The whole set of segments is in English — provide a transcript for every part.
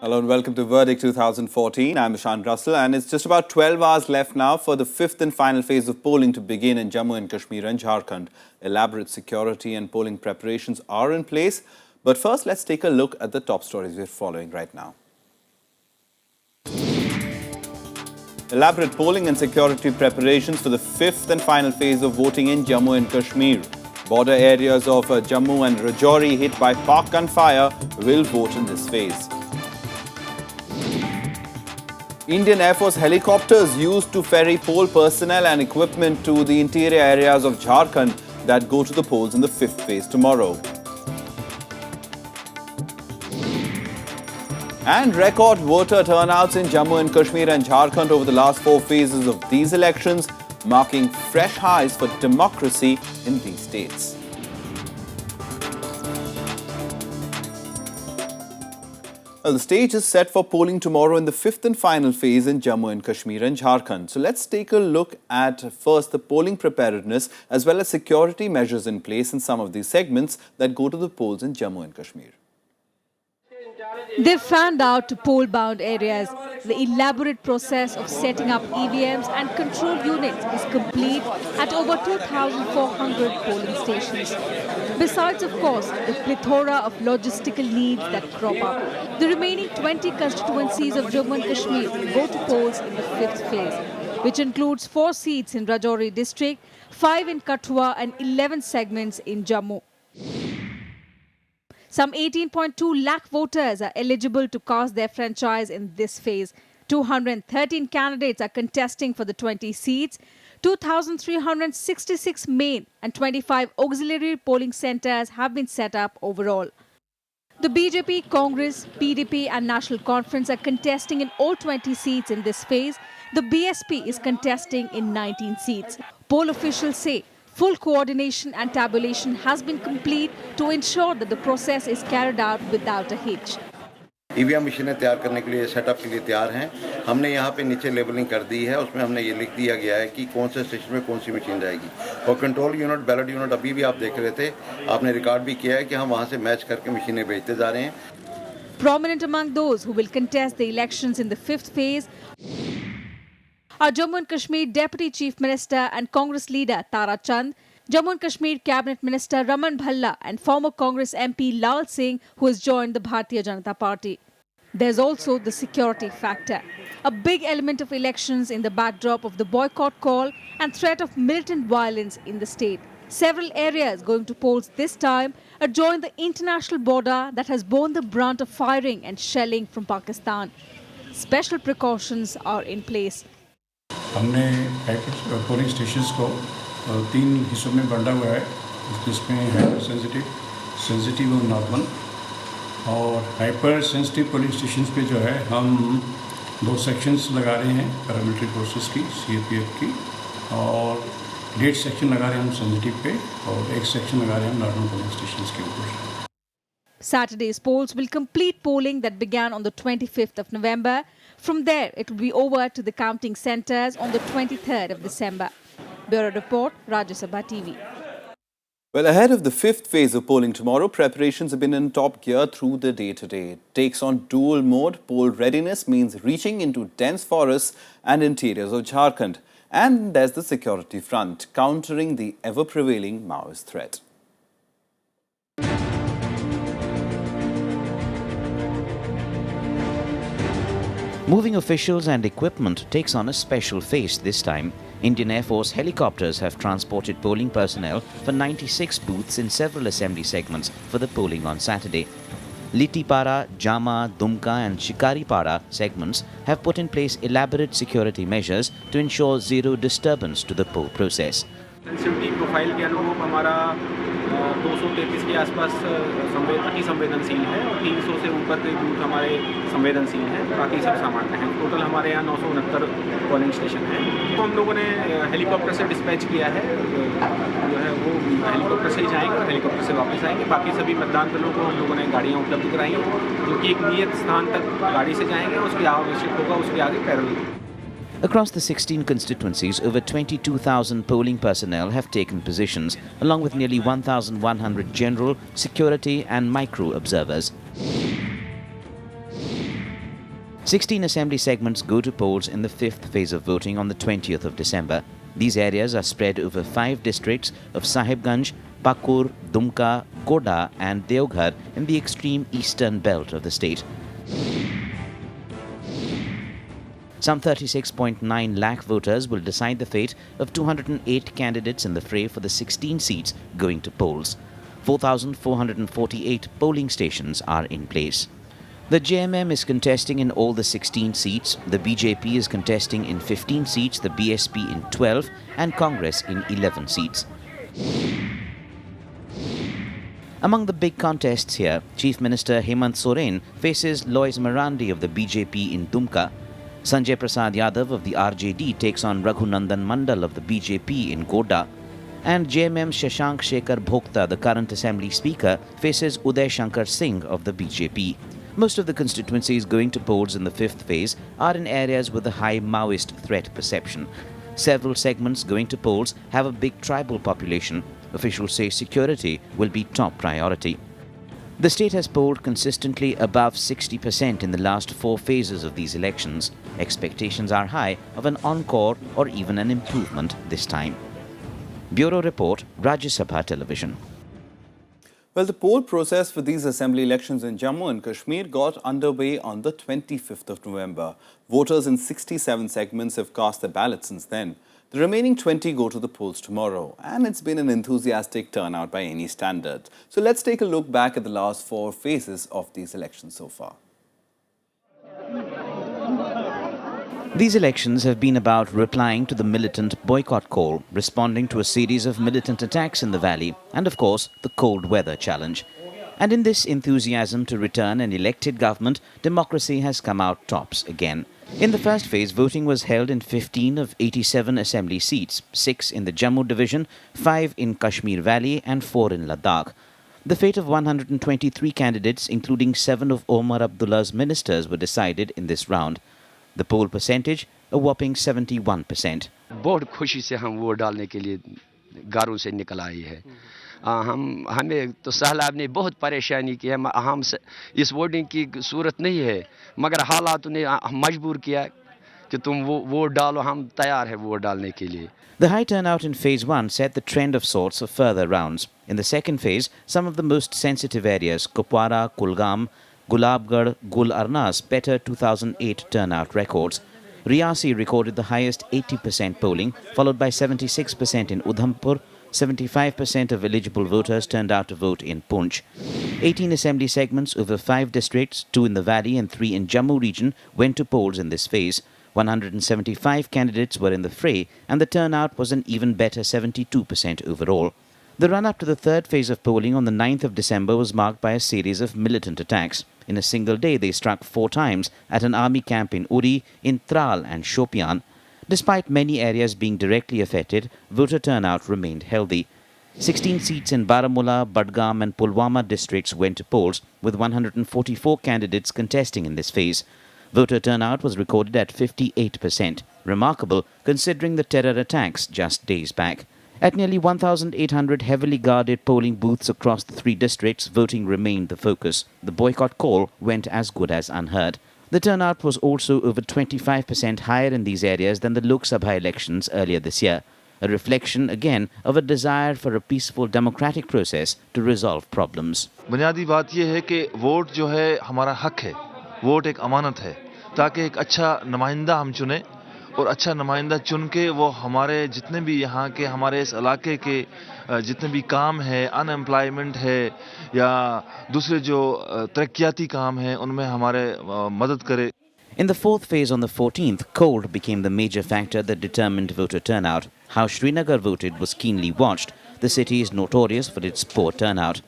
Hello and welcome to Verdict 2014. I'm Ishan Russell and it's just about 12 hours left now for the fifth and final phase of polling to begin in Jammu and Kashmir and Jharkhand. Elaborate security and polling preparations are in place. But first, let's take a look at the top stories we're following right now. Elaborate polling and security preparations for the fifth and final phase of voting in Jammu and Kashmir. Border areas of Jammu and Rajouri hit by Pak gunfire will vote in this phase. Indian Air Force helicopters used to ferry poll personnel and equipment to the interior areas of Jharkhand that go to the polls in the fifth phase tomorrow. And record voter turnouts in Jammu and Kashmir and Jharkhand over the last four phases of these elections, marking fresh highs for democracy in these states. Well, the stage is set for polling tomorrow in the fifth and final phase in Jammu and Kashmir and Jharkhand. So let's take a look at first the polling preparedness as well as security measures in place in some of these segments that go to the polls in Jammu and Kashmir. They've fanned out to poll-bound areas. The elaborate process of setting up EVMs and control units is complete at over 2,400 polling stations. Besides, of course, the plethora of logistical needs that crop up. The remaining 20 constituencies of Jammu and Kashmir go to polls in the fifth phase, which includes 4 seats in Rajouri district, 5 in Kathua and 11 segments in Jammu. Some 18.2 lakh voters are eligible to cast their franchise in this phase. 213 candidates are contesting for the 20 seats. 2,366 main and 25 auxiliary polling centres have been set up overall. The BJP, Congress, PDP and National Conference are contesting in all 20 seats in this phase. The BSP is contesting in 19 seats. Poll officials say full coordination and tabulation has been complete to ensure that the process is carried out without a hitch. EVM मशीनें तैयार करने के लिए setup के लिए तैयार हैं। हमने यहाँ पे नीचे लेबलिंग कर दी है, उसमें हमने ये लिख दिया गया है कि कौन से स्टेशन में कौन सी मशीन जाएगी और कंट्रोल यूनिट, बैलेट यूनिट अभी भी आप देख रहे थे, आपने रिकॉर्ड भी किया है कि हम वहाँ से मैच करके मशीनें भेजते जा रहे हैं। Prominent among those who will contest the elections in the fifth phase are Jammu and Kashmir Deputy Chief Minister and Congress leader Tara Chand, Jammu and Kashmir Cabinet Minister Raman Bhalla and former Congress MP Lal Singh, who has joined the Bharatiya Janata Party. There's also the security factor, a big element of elections in the backdrop of the boycott call and threat of militant violence in the state. Several areas going to polls this time adjoin the international border that has borne the brunt of firing and shelling from Pakistan. Special precautions are in place. हमने polling stations को 3 हिस्सों में बांटा हुआ है, जिसमें hyper sensitive और normal. और हाइपर सेंसिटिव पोलिंग स्टेशंस पे जो है हम 2 सेक्शंस लगा रहे हैं पैरामिलिट्री फोर्सेस की, सीआरपीएफ की, और 1.5 सेक्शन लगा रहे हैं हम सेंसिटिव पे और 1 सेक्शन लगा रहे हैं हम नॉर्मल पोलिंग स्टेशंस के ऊपर। Saturday's polls will complete polling that began on the 25th of November. From there, it will be over to the counting centres on the 23rd of December. Bureau Report, Rajya Sabha TV. Well, ahead of the fifth phase of polling tomorrow, preparations have been in top gear through the day today. It takes on dual mode. Poll readiness means reaching into dense forests and interiors of Jharkhand. And there's the security front, countering the ever-prevailing Maoist threat. Moving officials and equipment takes on a special phase this time. Indian Air Force helicopters have transported polling personnel for 96 booths in several assembly segments for the polling on Saturday. Litipara, Jama, Dumka and Shikaripara segments have put in place elaborate security measures to ensure zero disturbance to the poll process. Sensitivity profile के अनुरूप हमारा 233 के आसपास अति संवेदनशील है और 300 से ऊपर के बूथ हमारे संवेदनशील हैं, बाकी सब सामान्य हैं। टोटल हमारे यहाँ 969 पोलिंग स्टेशन हैं। तो हम लोगों ने हेलीकॉप्टर से डिस्पैच किया है, जो है वो हेलीकॉप्टर से ही जाएंगे और हेलीकॉप्टर से वापस आएंगे। बाकी सभी मतदान दलों को हम लोगों ने गाड़ियाँ उपलब्ध कराई हैं, जो कि एक नियत स्थान तक गाड़ी से जाएंगे, उसकी आवश्यक होगा उसके आगे पैदल। Across the 16 constituencies, over 22,000 polling personnel have taken positions, along with nearly 1,100 general, security and micro observers. 16 assembly segments go to polls in the fifth phase of voting on the 20th of December. These areas are spread over 5 districts of Sahibganj, Pakur, Dumka, Goda and Deoghar in the extreme eastern belt of the state. Some 36.9 lakh voters will decide the fate of 208 candidates in the fray for the 16 seats going to polls. 4,448 polling stations are in place. The JMM is contesting in all the 16 seats, the BJP is contesting in 15 seats, the BSP in 12 and Congress in 11 seats. Among the big contests here, Chief Minister Hemant Soren faces Lois Marandi of the BJP in Dumka. Sanjay Prasad Yadav of the RJD takes on Raghunandan Mandal of the BJP in Goda. And JMM Shashank Shekhar Bhokta, the current Assembly Speaker, faces Uday Shankar Singh of the BJP. Most of the constituencies going to polls in the fifth phase are in areas with a high Maoist threat perception. Several segments going to polls have a big tribal population. Officials say security will be top priority. The state has polled consistently above 60% in the last 4 phases of these elections. Expectations are high of an encore or even an improvement this time. Bureau Report, Rajya Sabha Television. Well, the poll process for these assembly elections in Jammu and Kashmir got underway on the 25th of November. Voters in 67 segments have cast their ballots since then. The remaining 20 go to the polls tomorrow, and it's been an enthusiastic turnout by any standard. So let's take a look back at the last 4 phases of these elections so far. These elections have been about replying to the militant boycott call, responding to a series of militant attacks in the valley, and of course, the cold weather challenge. And in this enthusiasm to return an elected government, democracy has come out tops again. In the first phase, voting was held in 15 of 87 assembly seats, 6 in the Jammu division, 5 in Kashmir Valley and 4 in Ladakh. The fate of 123 candidates, including 7 of Omar Abdullah's ministers, were decided in this round. The poll percentage, a whopping 71%. बहुत खुशी से हम vote डालने के लिए गारों से निकल आई है। हमें तो सहलाब ने बहुत परेशानी की है। हम इस वोटिंग की सूरत नहीं है, मगर हालातों ने मजबूर किया कि तुम वोट डालो, हम तैयार हैं वोट डालने के लिए। The high turnout in phase 1 set the trend of sorts for further rounds. In the second phase, some of the most sensitive areas, Kupwara, Kulgam, Gulabgarh, Gul Arnas, better 2008 turnout records. Riyasi recorded the highest 80% polling, followed by 76% in Udhampur. 75% of eligible voters turned out to vote in Poonch. 18 assembly segments over 5 districts, 2 in the Valley and 3 in Jammu region, went to polls in this phase. 175 candidates were in the fray, and the turnout was an even better 72% overall. The run-up to the third phase of polling on the 9th of December was marked by a series of militant attacks. In a single day, they struck 4 times at an army camp in Uri, in Tral and Shopian. Despite many areas being directly affected, voter turnout remained healthy. 16 seats in Baramulla, Budgam and Pulwama districts went to polls, with 144 candidates contesting in this phase. Voter turnout was recorded at 58%, remarkable considering the terror attacks just days back. At nearly 1,800 heavily guarded polling booths across the 3 districts, voting remained the focus. The boycott call went as good as unheard. The turnout was also over 25% higher in these areas than the Lok Sabha elections earlier this year, a reflection again of a desire for a peaceful democratic process to resolve problems. बुनियादी बात यह है कि vote जो है हमारा हक है, वोट एक अमानत है, ताकि एक अच्छा नुमाइंदा हम चुने और अच्छा नुमाइंदा चुन के वो हमारे जितने भी यहाँ के हमारे इस इलाके के जितने भी काम है, अनएम्प्लॉयमेंट है या दूसरे जो तरक्याती काम है उनमें हमारे मदद करे. In the fourth phase on the 14th, cold became the major factor that determined voter turnout. How Srinagar voted was keenly watched. The city is notorious for its poor turnout.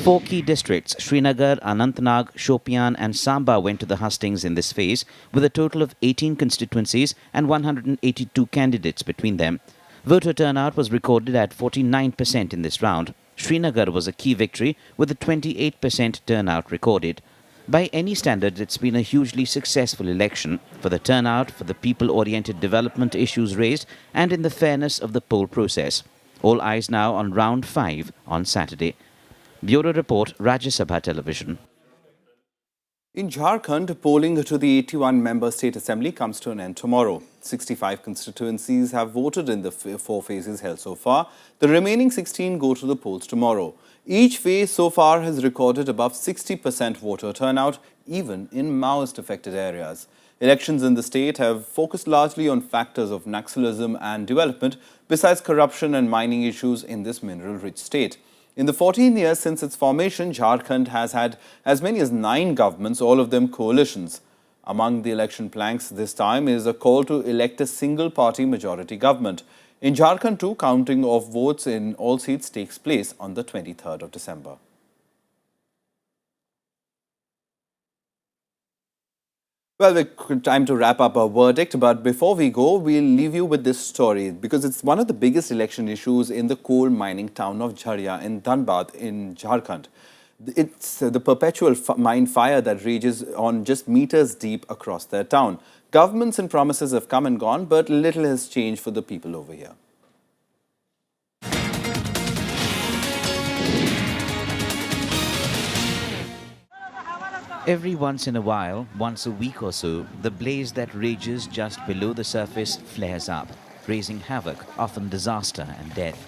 4 key districts, Srinagar, Anantnag, Shopian and Samba, went to the hustings in this phase, with a total of 18 constituencies and 182 candidates between them. Voter turnout was recorded at 49% in this round. Srinagar was a key victory, with a 28% turnout recorded. By any standards, it's been a hugely successful election for the turnout, for the people-oriented development issues raised, and in the fairness of the poll process. All eyes now on round 5 on Saturday. Bureau Report, Rajya Sabha Television. In Jharkhand, polling to the 81-member state assembly comes to an end tomorrow. 65 constituencies have voted in the 4 phases held so far. The remaining 16 go to the polls tomorrow. Each phase so far has recorded above 60% voter turnout, even in Maoist-affected areas. Elections in the state have focused largely on factors of Naxalism and development, besides corruption and mining issues in this mineral-rich state. In the 14 years since its formation, Jharkhand has had as many as 9 governments, all of them coalitions. Among the election planks this time is a call to elect a single-party majority government. In Jharkhand too, counting of votes in all seats takes place on the 23rd of December. Well, time to wrap up our verdict, but before we go, we'll leave you with this story because it's one of the biggest election issues in the coal mining town of Rajya in Dhanbad in Jharkhand. It's the perpetual mine fire that rages on just meters deep across their town. Governments and promises have come and gone, but little has changed for the people over here. Every once in a while, once a week or so, the blaze that rages just below the surface flares up, raising havoc, often disaster and death.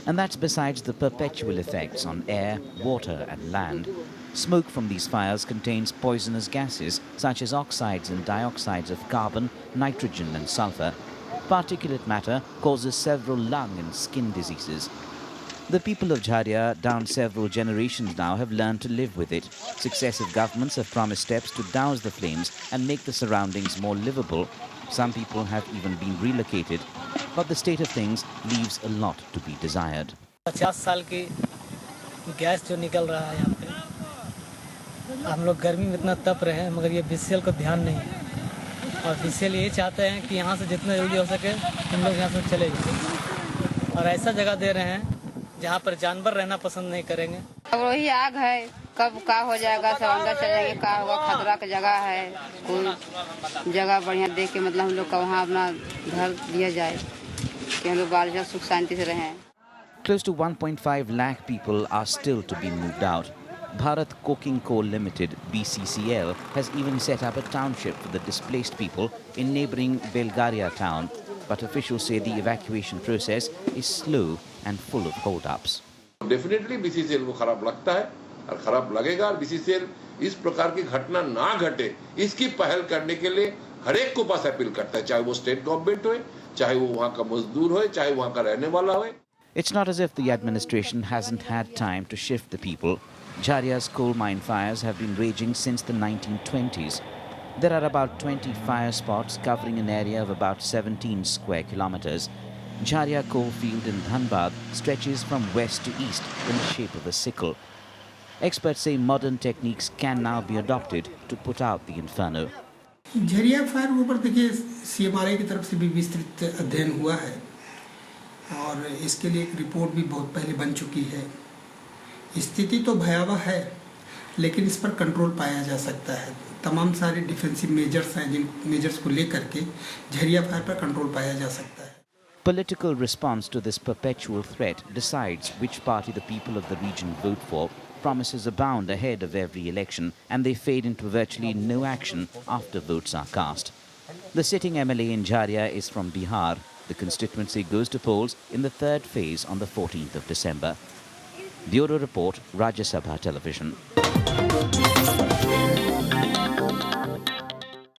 And that's besides the perpetual effects on air, water and land. Smoke from these fires contains poisonous gases such as oxides and dioxides of carbon, nitrogen and sulfur. Particulate matter causes several lung and skin diseases. The people of Rajya, down several generations now, have learned to live with it. Successive governments have promised steps to douse the flames and make the surroundings more livable. Some people have even been relocated. But the state of things leaves a lot to be desired. 50 साल की gas जो निकल रहा है यहाँ पे, हम लोग गर्मी में इतना तप रहे हैं मगर ये बीसीएल को ध्यान नहीं है और बीसीएल ये चाहते हैं कि यहाँ से जितना जल्दी हो सके हम लोग यहाँ से चले जाएं और ऐसा जगह दे रहे हैं जहाँ पर जानवर रहना पसंद नहीं करेंगे। अब वही आग है, कब का हो जाएगा, सब अंदर चले जाएंगे, का होगा, खतरा की जगह है, कोई जगह बढ़िया देख के मतलब हम लोग का वहाँ अपना घर दिया जाए कि हम लोग बाल सुख शांति से रहें। Close to 1.5 lakh people are still to be moved out. Bharat Coking Coal Limited, BCCL, has even set up a township for the displaced people in neighbouring Belgaria town. But officials say the evacuation process is slow and full of hold-ups. Definitely BCCL को खराब लगता है और खराब लगेगा और BCCL इस प्रकार की घटना ना घटे इसकी पहल करने के लिए हर एक को पास अपील करता है, चाहे वो स्टेट गवर्नमेंट हो, चाहे वो वहाँ का मजदूर हो, चाहे वहाँ का रहने वाला हो। It's not as if the administration hasn't had time to shift the people. Jharya's coal mine fires have been raging since the 1920s. There are about 20 fire spots covering an area of about 17 square kilometers. Rajya coal field in Dhanbad stretches from west to east in the shape of a sickle. Experts say modern techniques can now be adopted to put out the inferno. Jharia fire के ऊपर देखिए सीएमआरआई की तरफ से भी विस्तृत अध्ययन हुआ है और इसके लिए एक रिपोर्ट भी बहुत पहले बन चुकी है। स्थिति तो भयावह है लेकिन इस पर कंट्रोल पाया जा सकता है। तमाम सारे डिफेंसिव मेजर्स हैं जिन मेजर्स को लेकर के झरिया फायर पर कंट्रोल पाया जा सकता है। Political response to this perpetual threat decides which party the people of the region vote for. Promises abound ahead of every election and they fade into virtually no action after votes are cast. The sitting MLA in Rajya is from Bihar. The constituency goes to polls in the 3rd phase on the 14th of December. Bureau Report, Rajya Sabha Television.